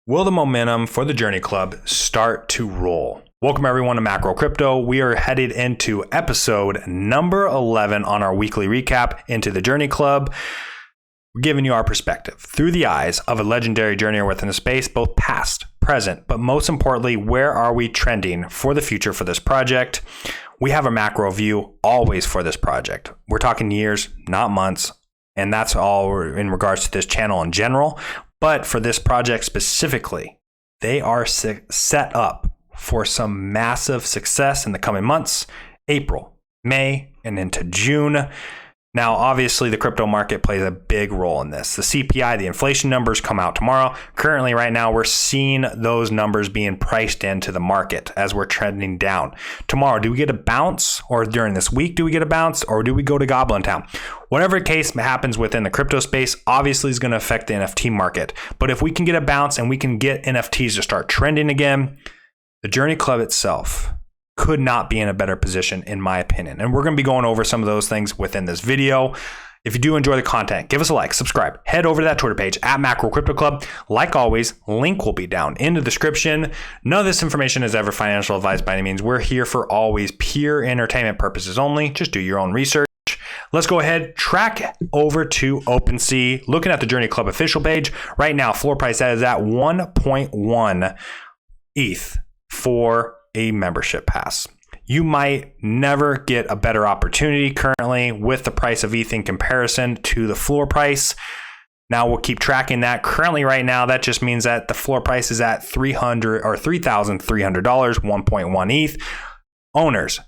Will the momentum for the JRNY Club start to roll? Welcome everyone to Macro Crypto. We are headed into episode number 11 on our weekly recap into the JRNY Club. We're giving you our perspective through the eyes of a legendary journeyer within the space, both past, present, but most importantly, where are we trending for the future for this project? We have a macro view always for this project. We're talking years, not months, and that's all in regards to this channel in general. But for this project specifically, they are set up for some massive success in the coming months, April, May, and into June. Now, obviously, the crypto market plays a big role in this. The CPI, the inflation numbers come out tomorrow. Currently, right now, we're seeing those numbers being priced into the market as we're trending down. Tomorrow, do we get a bounce? Or during this week, do we get a bounce? Or do we go to Goblin Town? Whatever case happens within the crypto space, obviously is going to affect the NFT market. But if we can get a bounce and we can get NFTs to start trending again, the JRNY Club itself could not be in a better position, in my opinion. And we're going to be going over some of those things within this video. If you do enjoy the content, give us a like, subscribe, head over to that Twitter page at Macro Crypto Club. Like always, link will be down in the description. None of this information is ever financial advice by any means. We're here for always pure entertainment purposes only. Just do your own research. Let's go ahead, track over to OpenSea. Looking at the JRNY Club official page, right now, floor price is at 1.1 ETH for a membership pass. You might never get a better opportunity currently with the price of ETH in comparison to the floor price. Now we'll keep tracking that. Currently right now, that just means that the floor price is at $300 or $3,300, 1.1 ETH. Owners,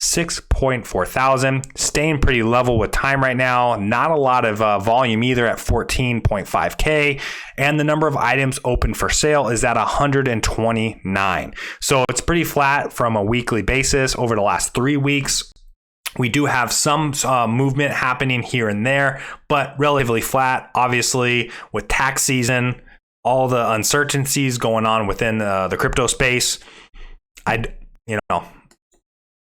6.4 thousand, staying pretty level with time right now. Not a lot of volume either at 14.5K. And the number of items open for sale is at 129. So it's pretty flat from a weekly basis over the last 3 weeks. We do have some movement happening here and there, but relatively flat. Obviously, with tax season, all the uncertainties going on within the crypto space,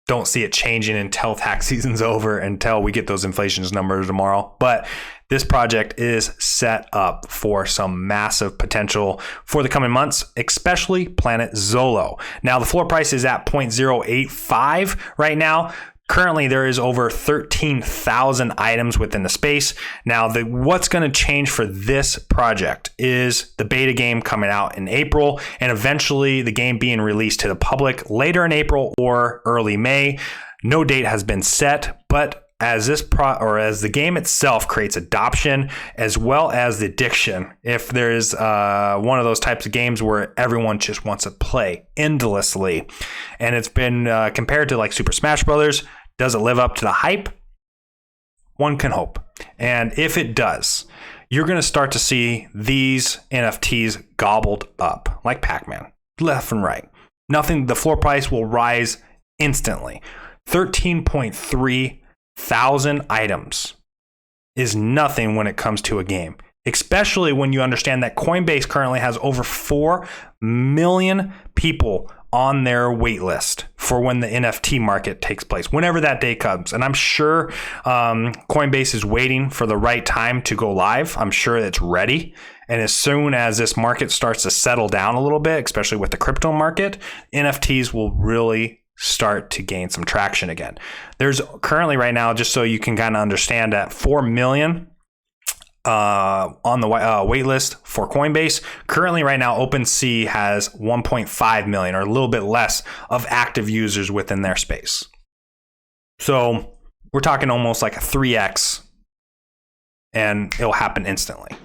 don't see it changing until tax season's over, until we get those inflation numbers tomorrow. But this project is set up for some massive potential for the coming months, especially Planet Zolo. Now, the floor price is at 0.085 right now. Currently, there is over 13,000 items within the space. Now, what's going to change for this project is the beta game coming out in April, and eventually the game being released to the public later in April or early May. No date has been set, but as the game itself creates adoption as well as the addiction, if there's one of those types of games where everyone just wants to play endlessly, and it's been compared to like Super Smash Brothers. Does it live up to the hype? One can hope. And if it does, you're going to start to see these NFTs gobbled up like Pac-Man, left and right. The floor price will rise instantly. 13.3 thousand items is nothing when it comes to a game, especially when you understand that Coinbase currently has over 4 million people on their wait list for when the NFT market takes place, whenever that day comes. And I'm sure Coinbase is waiting for the right time to go live. I'm sure it's ready. And as soon as this market starts to settle down a little bit, especially with the crypto market, NFTs will really start to gain some traction again. There's currently right now, just so you can kind of understand, that 4 million on the wait list for Coinbase. Currently right now, OpenSea has 1.5 million, or a little bit less, of active users within their space. So we're talking almost like a 3x, and it'll happen instantly.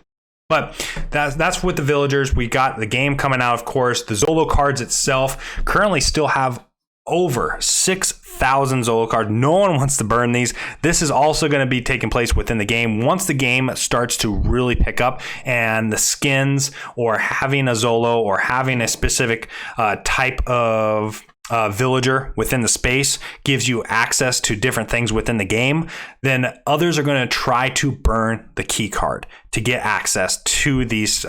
But that's with the villagers. We got the game coming out, of course. The Zolo cards itself currently still have over 6,000 Zolo cards. No one wants to burn these. This is also going to be taking place within the game. Once the game starts to really pick up, and the skins, or having a Zolo, or having a specific type of villager within the space gives you access to different things within the game, then others are going to try to burn the key card to get access to these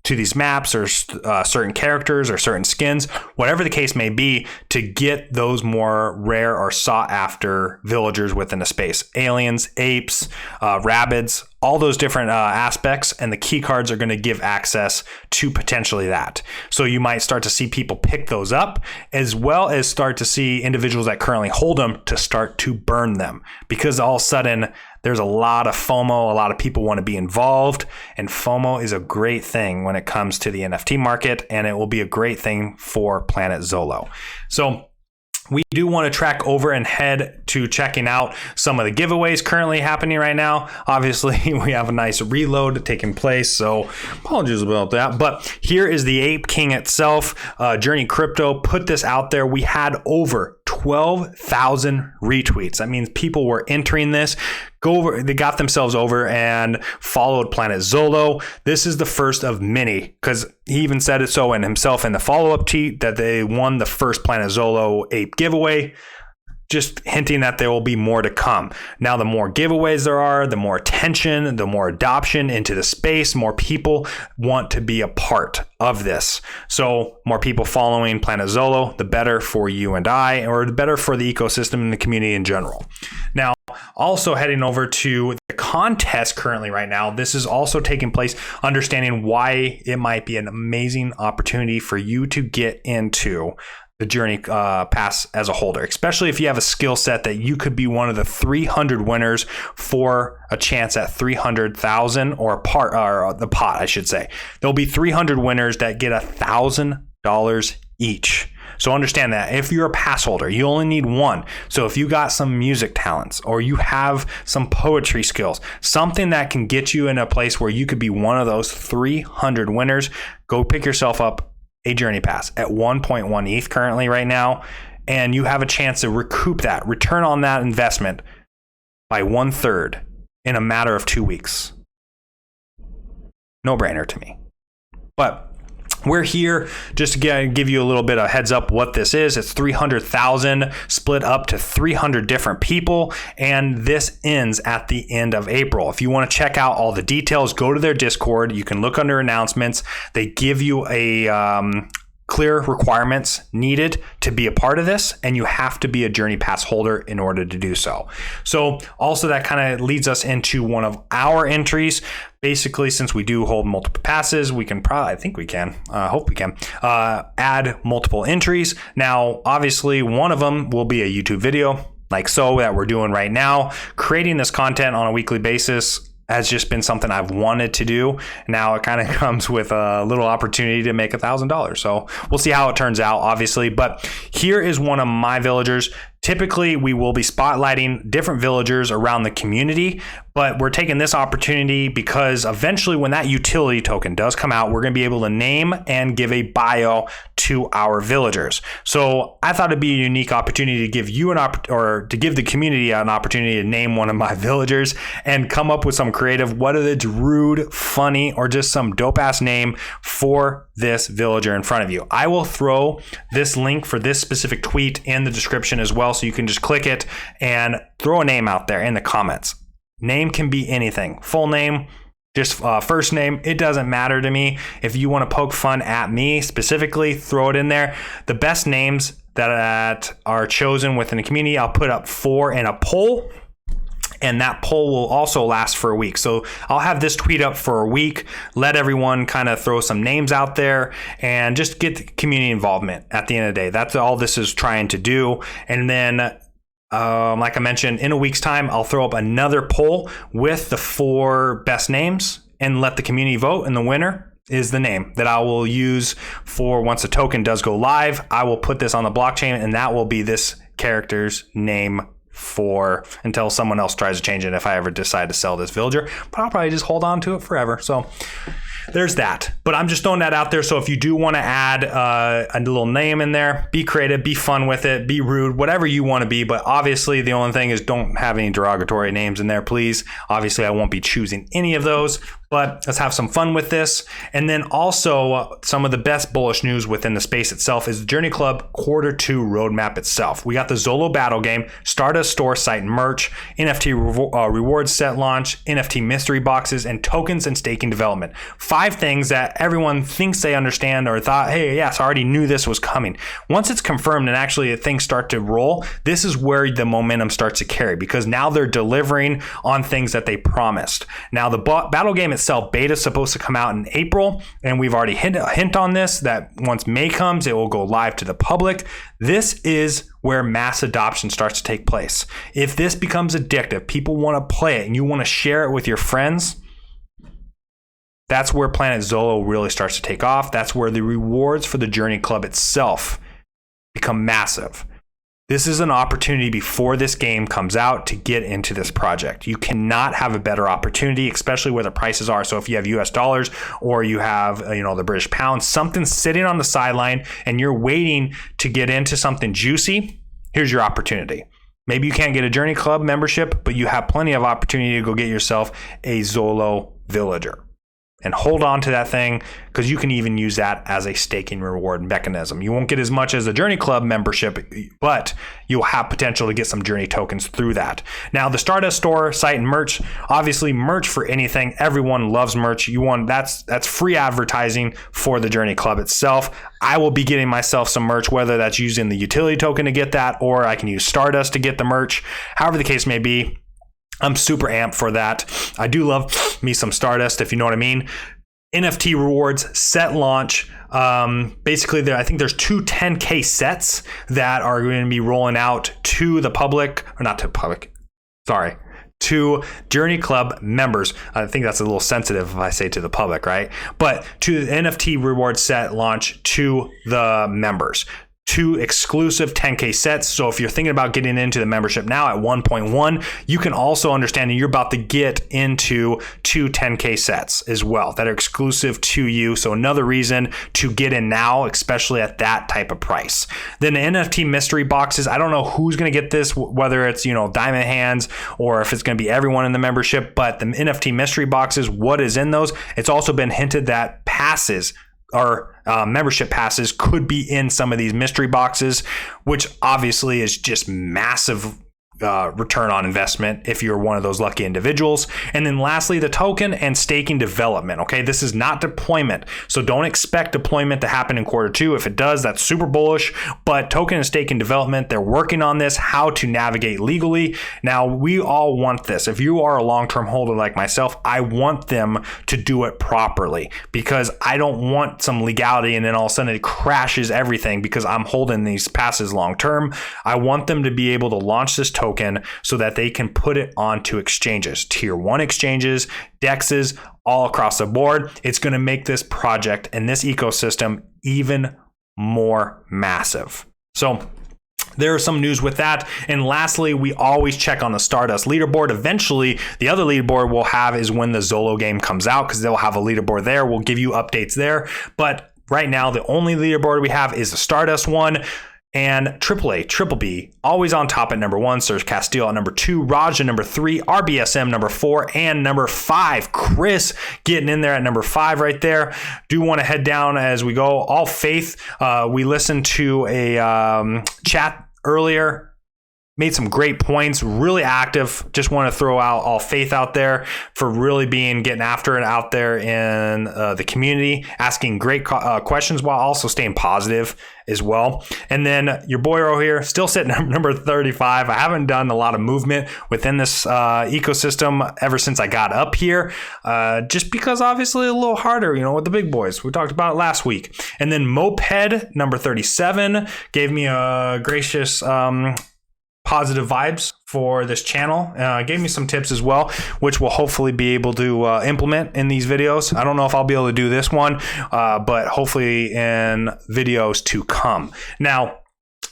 to these maps or certain characters or certain skins, whatever the case may be, to get those more rare or sought after villagers within a space. Aliens, apes, rabbids, all those different aspects, and the key cards are going to give access to potentially that. So you might start to see people pick those up, as well as start to see individuals that currently hold them to start to burn them, because all of a sudden there's a lot of FOMO. A lot of people want to be involved, and FOMO is a great thing when it comes to the NFT market, and it will be a great thing for Planet Zolo. So we do want to track over and head to checking out some of the giveaways currently happening right now. Obviously, we have a nice reload taking place, so apologies about that. But here is the Ape King itself. JRNY Crypto put this out there. We had over 12,000 retweets. That means people were entering this. They got themselves over and followed Planet Zolo. This is the first of many, because he even said it so in himself in the follow-up tweet that they won the first Planet Zolo ape giveaway, just hinting that there will be more to come. Now, the more giveaways there are, the more attention, the more adoption into the space, more people want to be a part of this. So more people following Planet Zolo, the better for you and I, or the better for the ecosystem and the community in general. Now, also heading over to the contest currently right now, this is also taking place, understanding why it might be an amazing opportunity for you to get into the JRNY pass as a holder, especially if you have a skill set that you could be one of the 300 winners for a chance at 300,000 or the pot, I should say. There'll be 300 winners that get $1,000 each. So understand that if you're a pass holder, you only need one. So if you got some music talents, or you have some poetry skills, something that can get you in a place where you could be one of those 300 winners, go pick yourself up a JRNY pass at 1.1 ETH currently right now, and you have a chance to recoup that, return on that investment by 1/3 in a matter of 2 weeks. No brainer to me. But we're here just to give you a little bit of heads up what this is. It's 300,000 split up to 300 different people, and this ends at the end of April. If you want to check out all the details, go to their Discord. You can look under announcements. They give you a clear requirements needed to be a part of this, and you have to be a JRNY Pass holder in order to do so. So also that kind of leads us into one of our entries. Basically, since we do hold multiple passes, we can probably, hope we can, add multiple entries. Now, obviously, one of them will be a YouTube video, like so, that we're doing right now. Creating this content on a weekly basis has just been something I've wanted to do. Now it kind of comes with a little opportunity to make $1,000. So we'll see how it turns out, obviously. But here is one of my villagers. Typically, we will be spotlighting different villagers around the community, but we're taking this opportunity because eventually when that utility token does come out, we're going to be able to name and give a bio to our villagers. So I thought it'd be a unique opportunity to give you to give the community an opportunity to name one of my villagers and come up with some creative, whether it's rude, funny, or just some dope ass name for this villager in front of you. I will throw this link for this specific tweet in the description as well, so you can just click it and throw a name out there in the comments. Name can be anything. Full name, just first name, it doesn't matter to me. If you want to poke fun at me specifically, throw it in there. The best names that are chosen within the community, I'll put up 4 in a poll, and that poll will also last for a week. So I'll have this tweet up for a week, let everyone kind of throw some names out there and just get the community involvement at the end of the day. That's all this is trying to do. And then, like I mentioned, in a week's time, I'll throw up another poll with the 4 best names and let the community vote. And the winner is the name that I will use for once the token does go live. I will put this on the blockchain, and that will be this character's name for until someone else tries to change it if I ever decide to sell this villager. But I'll probably just hold on to it forever. So there's that. But I'm just throwing that out there. So if you do want to add a little name in there, be creative, be fun with it, be rude, whatever you want to be. But obviously the only thing is don't have any derogatory names in there, please. Obviously I won't be choosing any of those. But let's have some fun with this. And then also some of the best bullish news within the space itself is the JRNY CLUB Q2 roadmap itself. We got the Zolo battle game, Stardust store site and merch, Nft Rewards Set Launch, Nft Mystery Boxes, and tokens and staking development. 5 things that everyone thinks they understand or thought, hey, yes, I already knew this was coming. Once it's confirmed and actually things start to roll, this is where the momentum starts to carry, because now they're delivering on things that they promised. Now the battle game itself, beta is supposed to come out in April, and we've already hint on this, that once May comes, it will go live to the public. This is where mass adoption starts to take place. If this becomes addictive, people want to play it, and you want to share it with your friends, that's where Planet Zolo really starts to take off. That's where the rewards for the JRNY CLUB itself become massive. This is an opportunity before this game comes out to get into this project. You cannot have a better opportunity, especially where the prices are. So if you have US dollars or you have, the British pound, something sitting on the sideline and you're waiting to get into something juicy, here's your opportunity. Maybe you can't get a JRNY CLUB membership, but you have plenty of opportunity to go get yourself a Zolo villager. And hold on to that thing, because you can even use that as a staking reward mechanism. You won't get as much as a JRNY CLUB membership, but you'll have potential to get some JRNY tokens through that. Now, the Stardust store site and merch, obviously merch for anything. Everyone loves merch. That's free advertising for the JRNY CLUB itself. I will be getting myself some merch, whether that's using the utility token to get that, or I can use Stardust to get the merch. However the case may be, I'm super amped for that. I do love me some Stardust, if you know what I mean. Nft Rewards Set Launch. Basically, I think there's 2 10K sets that are going to be rolling out to the public, or not to the public, sorry, to JRNY CLUB members. I think that's a little sensitive if I say to the public, right? But to the Nft Rewards Set Launch to the members. 2 exclusive 10K sets. So if you're thinking about getting into the membership now at 1.1, you can also understand that you're about to get into 2 10K sets as well that are exclusive to you. So another reason to get in now, especially at that type of price. Then the Nft Mystery Boxes, I don't know who's going to get this, whether it's, Diamond Hands or if it's going to be everyone in the membership, but the Nft Mystery Boxes, what is in those? It's also been hinted that passes or membership passes could be in some of these mystery boxes, which obviously is just massive return on investment if you're one of those lucky individuals. And then lastly, the token and staking development. Okay, this is not deployment, so don't expect deployment to happen in Q2. If it does, that's super bullish. But token and staking development, they're working on this, how to navigate legally. Now, we all want this. If you are a long-term holder like myself, I want them to do it properly, because I don't want some legality and then all of a sudden it crashes everything because I'm holding these passes long-term. I want them to be able to launch this token so that they can put it onto exchanges, tier 1 exchanges, DEXs, all across the board. It's going to make this project and this ecosystem even more massive. So there's some news with that. And lastly, we always check on the Stardust Leaderboard. Eventually, the other leaderboard we'll have is when the Zolo game comes out, because they'll have a leaderboard there. We'll give you updates there. But right now, the only leaderboard we have is the Stardust one. And AAA, Triple B, always on top at number 1. Serge Castile at number 2. Raj at number 3. RBSM number 4. And number 5. Chris getting in there at number 5 right there. Do want to head down as we go. All Faith, we listened to a chat earlier. Made some great points, really active. Just want to throw out All Faith out there for really getting after it out there in the community, asking great questions while also staying positive as well. And then your boy over here, still sitting at number 35. I haven't done a lot of movement within this ecosystem ever since I got up here, just because obviously a little harder, with the big boys. We talked about it last week. And then Moped, number 37, gave me a gracious positive vibes for this channel. Gave me some tips as well, which we'll hopefully be able to implement in these videos. I don't know if I'll be able to do this one, but hopefully in videos to come. Now,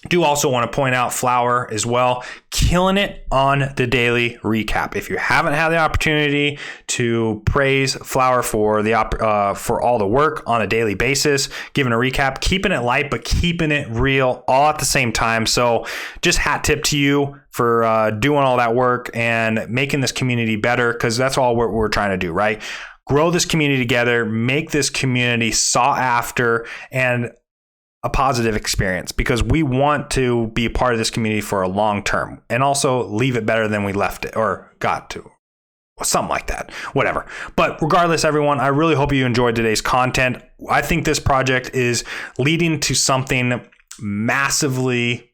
do also want to point out Flower as well, killing it on the daily recap. If you haven't had the opportunity to praise Flower for for all the work on a daily basis, giving a recap, keeping it light but keeping it real all at the same time. So just hat tip to you for doing all that work and making this community better, because that's all we're trying to do, right? grow this community together, make this community sought after and a positive experience, because we want to be a part of this community for a long term and also leave it better than we left it or got to. Something like that, whatever. But regardless, everyone, I really hope you enjoyed today's content. I think this project is leading to something massively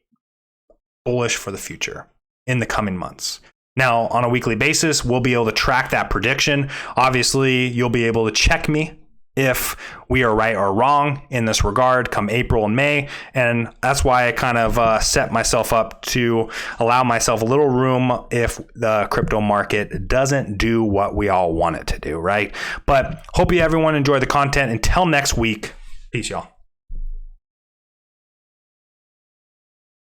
bullish for the future in the coming months. Now, on a weekly basis, we'll be able to track that prediction. Obviously, you'll be able to check me if we are right or wrong in this regard come April and May. And that's why I kind of set myself up to allow myself a little room if the crypto market doesn't do what we all want it to do, right? But hope you everyone enjoy the content. Until next week, peace, y'all.